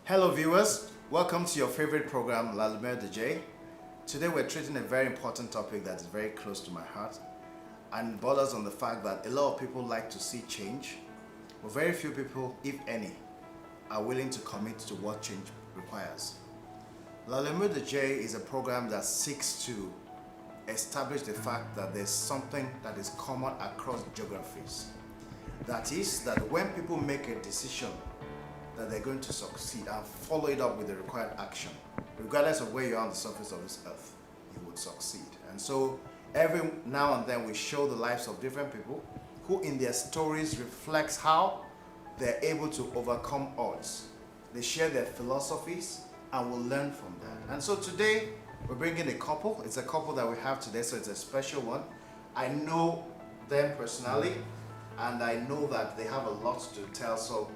Hello viewers, welcome to your favorite program, lumiere. Today we're treating a very important topic that is very close to my heart and borders on the fact that a lot of people like to see change, but very few people, if any, are willing to commit to what change requires. Lumiere is a program that seeks to establish the fact that there's something that is common across geographies. That is, that when people make a decision that they're going to succeed and follow it up with the required action, regardless of where you are on the surface of this earth, you would succeed. And so every now and then we show the lives of different people who in their stories reflects how they're able to overcome odds. They share their philosophies and we'll learn from that. And so today we're bringing a couple. It's a couple that we have today, so it's a special one. I know them personally and I know that they have a lot to tell, so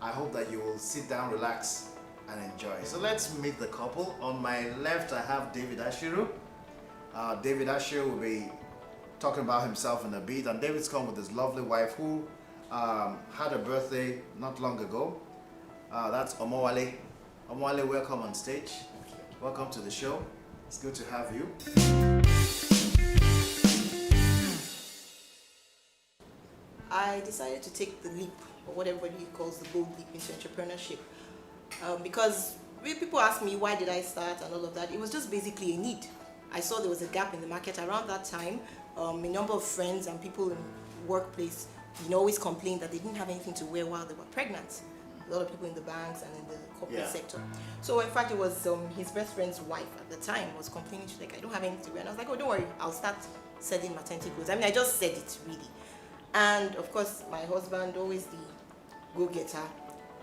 I hope that you will sit down, relax, and enjoy. So let's meet the couple. On my left, I have David Ashiru. David Ashiru will be talking about himself in a bit, and David's come with his lovely wife who had a birthday not long ago. That's Omowale. Omowale, welcome on stage. Welcome to the show. It's good to have you. I decided to take the leap, or what everybody calls the bold leap into entrepreneurship, because when people ask me why did I start and all of that, it was just basically a need. I saw there was a gap in the market around that time. A number of friends and people in the workplace always complained that they didn't have anything to wear while they were pregnant. A lot of people in the banks and in the corporate sector. So in fact, it was his best friend's wife at the time was complaining. She's like, I don't have anything to wear. And I was like, oh, don't worry, I'll start selling maternity clothes. I mean, I just said it really. And of course, my husband, always the go-getter,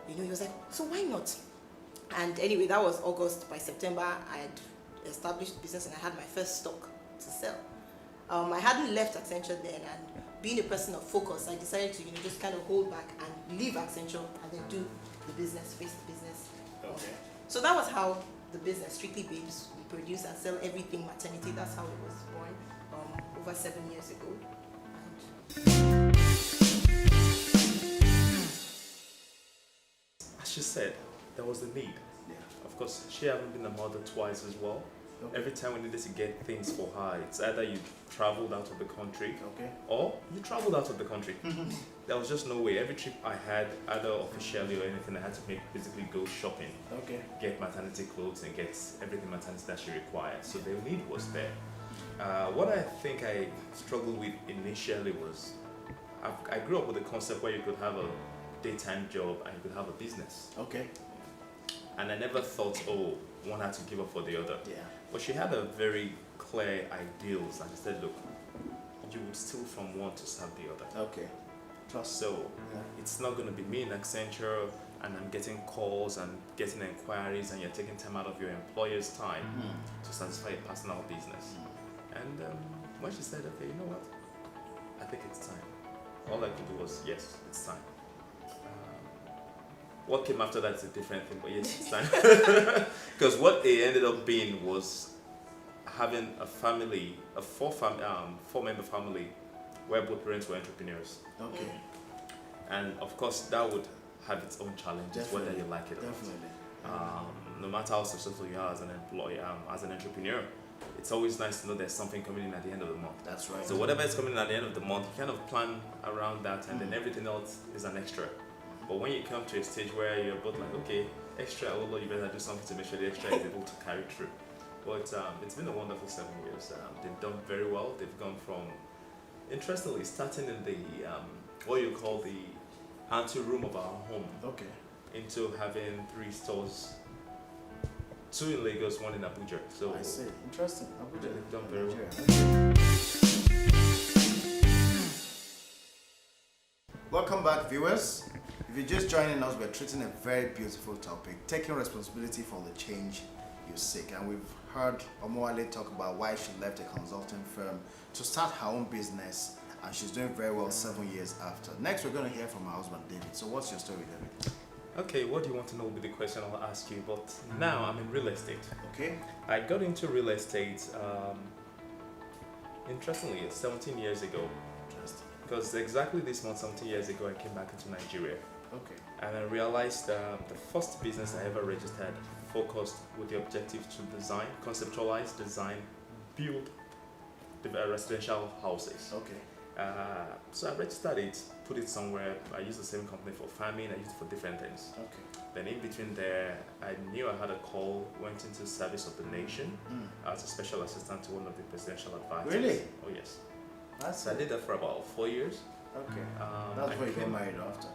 he was like, so why not? And anyway, that was August. By September, I had established the business and I had my first stock to sell. I hadn't left Accenture then, and being a person of focus, I decided to just kind of hold back and leave Accenture and then do the business, face the business. Okay. So that was how the business, Strictly Babes, we produce and sell everything maternity. That's how it was born over 7 years ago. As she said, there was a need. Yeah. Of course, she having been a mother twice as well. Okay. Every time we needed to get things for her, it's either you traveled out of the country or you traveled out of the country. There was just no way. Every trip I had, either officially or anything, I had to basically go shopping, get maternity clothes and get everything maternity that she required. So the need was there. What I think I struggled with initially was I grew up with the concept where you could have a daytime job and you could have a business. Okay. And I never thought, oh, one had to give up for the other. Yeah. But she had a very clear ideals and she said, look, you would steal from one to serve the other. Okay. Trust. So it's not going to be me in Accenture and I'm getting calls and getting inquiries and you're taking time out of your employer's time to satisfy your personal business. And when she said, okay, you know what? I think it's time. All I could do was, yes, it's time. What came after that is a different thing, but yes, it's time. Because what it ended up being was having a family, a four-member family, where both parents were entrepreneurs. Okay. And of course, that would have its own challenges, whether you like it or not. No matter how successful you are as an employee, as an entrepreneur, it's always nice to know there's something coming in at the end of the month. That's right. So whatever is coming in at the end of the month, you kind of plan around that, and then everything else is an extra. But when you come to a stage where you're both like, okay, extra, oh Lord, you better do something to make sure the extra is able to carry through. But it's been a wonderful 7 years. They've done very well. They've gone from, interestingly, starting in the what you call the ante-room of our home, into having 3 stores. 2 in Lagos, 1 in Abuja. So I see. Interesting. Abuja. They've done very well. Welcome back, viewers. If you're just joining us, we're treating a very beautiful topic, taking responsibility for the change you seek. And we've heard Omowale talk about why she left a consulting firm to start her own business, and she's doing very well 7 years after. Next, we're going to hear from her husband, David. So what's your story, David? Okay, what do you want to know will be the question I'll ask you, but now I'm in real estate. Okay. I got into real estate, interestingly, 17 years ago. because exactly this month, 17 years ago, I came back into Nigeria. Okay. And I realized the first business I ever registered focused with the objective to design, conceptualize, design, build residential houses. Okay. So I registered it, put it somewhere. I used the same company for farming, I used it for different things. Okay. Then in between there, I knew I had a call, went into service of the nation as a special assistant to one of the presidential advisors. Really? Oh yes. That's So I did that for about 4 years. Okay. I That's why you got came- married after.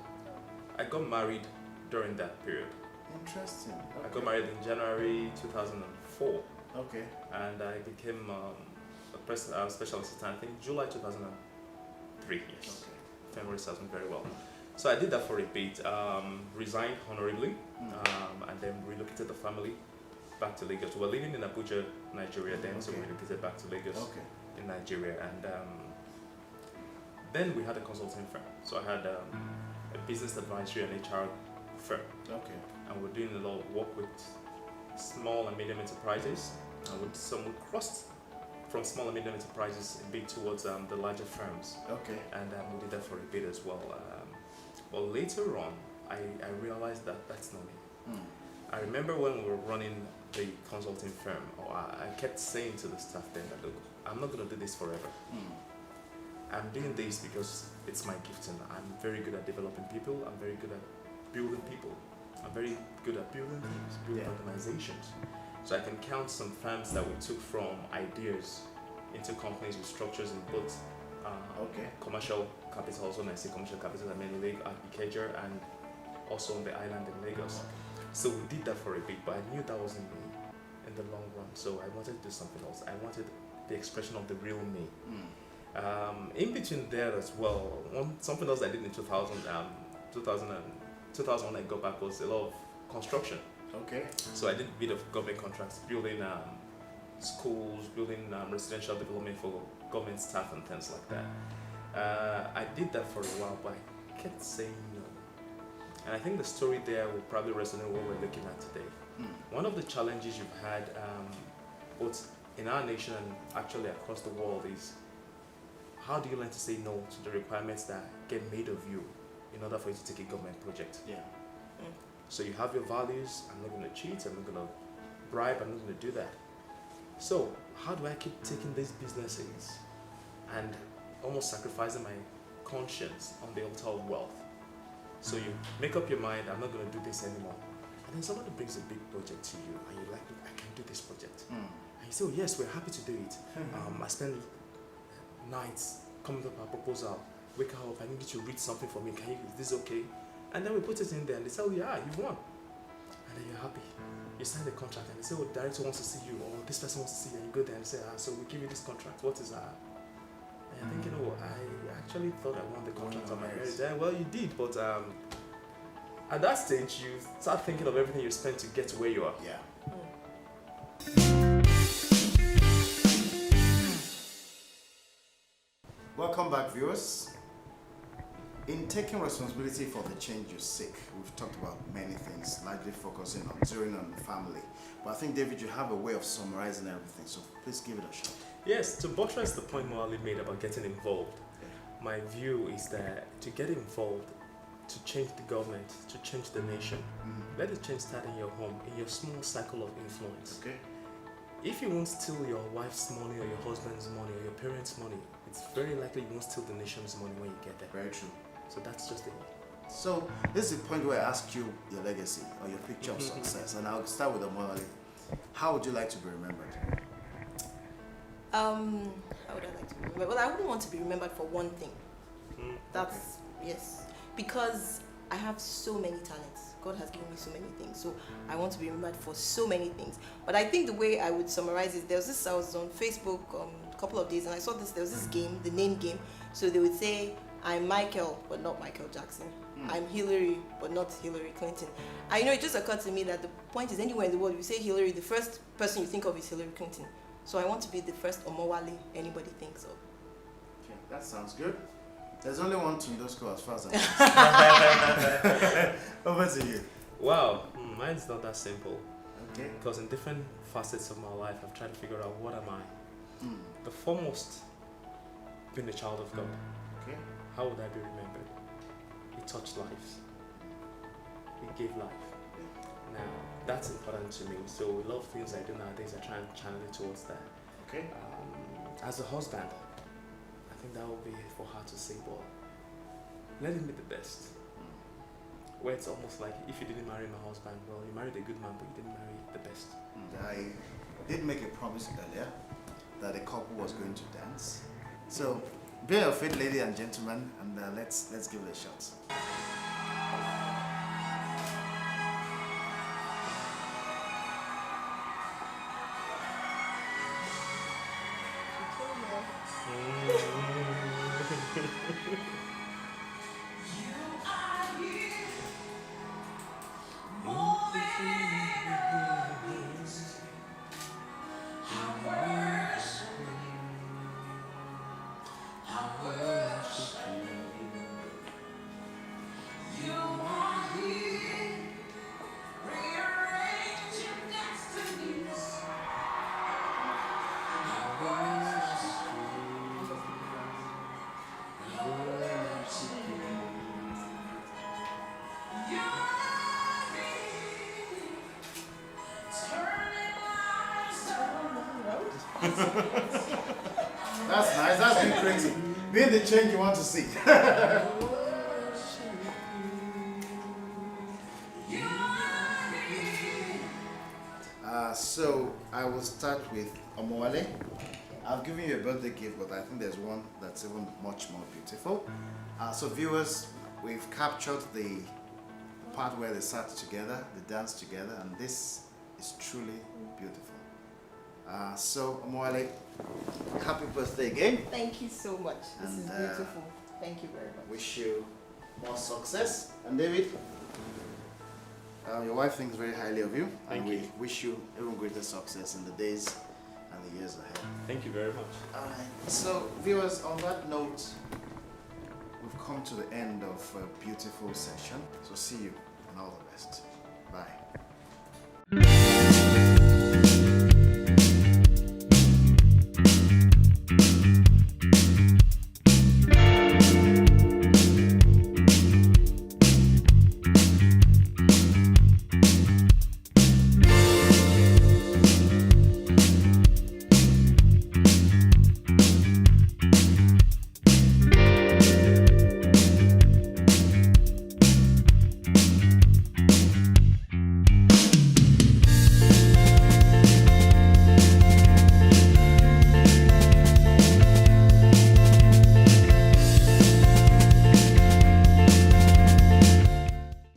I got married during that period. Interesting. I Okay. got married in January 2004, Okay. and I became a special assistant, I think July 2003, yes. Okay. Memory serves me very well. So I did that for a bit, resigned honorably, and then relocated the family back to Lagos. We were living in Abuja, Nigeria then, so we Okay. relocated back to Lagos Okay. in Nigeria. And then we had a consulting firm. So I had a business advisory and HR firm. Okay. And we're doing a lot of work with small and medium enterprises. And we crossed from small and medium enterprises a bit towards the larger firms. Okay. And we did that for a bit as well. But later on, I realized that that's not me. I remember when we were running the consulting firm, I kept saying to the staff then that, look, I'm not going to do this forever. I'm doing this because it's my gift, and I'm very good at developing people. I'm very good at building people. I'm very good at building things, building organizations. So I can count some firms that we took from ideas into companies with structures in both commercial capitals. When I say commercial capitals, I mean Ikeja and also on the island in Lagos. So we did that for a bit, but I knew that wasn't me in the long run. So I wanted to do something else. I wanted the expression of the real me. In between there as well, something else I did in 2000 when I got back was a lot of construction. Okay. So I did a bit of government contracts, building schools, building residential development for government staff and things like that. I did that for a while, but I kept saying no. And I think the story there will probably resonate with what we're looking at today. One of the challenges you've had, both in our nation and actually across the world, is how do you learn to say no to the requirements that get made of you in order for you to take a government project? Yeah. So you have your values. I'm not going to cheat. I'm not going to bribe. I'm not going to do that. So how do I keep taking these businesses and almost sacrificing my conscience on the altar of wealth? So you make up your mind, I'm not going to do this anymore. And then somebody brings a big project to you, and you're like, look, I can do this project. And you say, oh yes, we're happy to do it. I spend nights coming up with a proposal. Wake up, I need you to read something for me. Is this okay? And then we put it in there, and they say, oh yeah, you've won. And then you're happy. You sign the contract, and they say, oh, the director wants to see you, or this person wants to see you. And you go there and say, so we give you this contract. What is that? And you're thinking, oh, I actually thought I won the contract on my marriage. Yeah, well, you did, but at that stage, you start thinking of everything you spent to get to where you are. Yeah. Welcome back, viewers. In taking responsibility for the change you seek, we've talked about many things, largely focusing on zeroing on the family. But I think, David, you have a way of summarizing everything, so please give it a shot. Yes, to buttress the point Omowale made about getting involved, my view is that to get involved, to change the government, to change the nation, let the change start in your home, in your small cycle of influence. Okay. If you won't steal your wife's money or your husband's money or your parents' money, it's very likely you won't steal the nation's money when you get there. Very true. So that's just it. So this is the point where I ask you your legacy or your picture of success, and I'll start with Omowale. How would you like to be remembered? How would I like to be remembered? Well, I wouldn't want to be remembered for one thing. That's yes, because I have so many talents. God has given me so many things, so I want to be remembered for so many things. But I think the way I would summarize it, there was this. I was on Facebook a couple of days, and I saw this. There was this game, the name game. So they would say, I'm Michael, but not Michael Jackson. I'm Hillary, but not Hillary Clinton. I know it just occurred to me that the point is, anywhere in the world, you say Hillary, the first person you think of is Hillary Clinton. So I want to be the first Omowale anybody thinks of. Okay, that sounds good. There's only one Tundosco as far as I know. Over to you. Wow, mine's not that simple. Okay. Because in different facets of my life, I've tried to figure out what am I. The foremost, being a child of God. Okay. how would I be remembered? It touched lives. It gave life. Now, that's important to me. So a lot of things I do nowadays, I try and channel it towards that. Okay. As a husband, I think that would be for her to say, but let him be the best. Where it's almost like, if you didn't marry my husband, well, you married a good man, but you didn't marry the best. I did make a promise earlier that a couple was going to dance. So, be your fit, ladies and gentlemen, and let's give it a shot. That's nice, that's been crazy. Be the change you want to see. So I will start with Omowale. I've given you a birthday gift, but I think there's one that's even much more beautiful. So viewers, we've captured the part where they sat together, they danced together, and this is truly beautiful. So Omowale, happy birthday again. Thank you so much. This is And, beautiful. Thank you very much. Wish you more success. And David, your wife thinks very highly of you. Thank and you. we wish you even greater success in the days and the years ahead. Thank you very much. Alright, so viewers, on that note, we've come to the end of a beautiful session. So see you and all the best. Bye.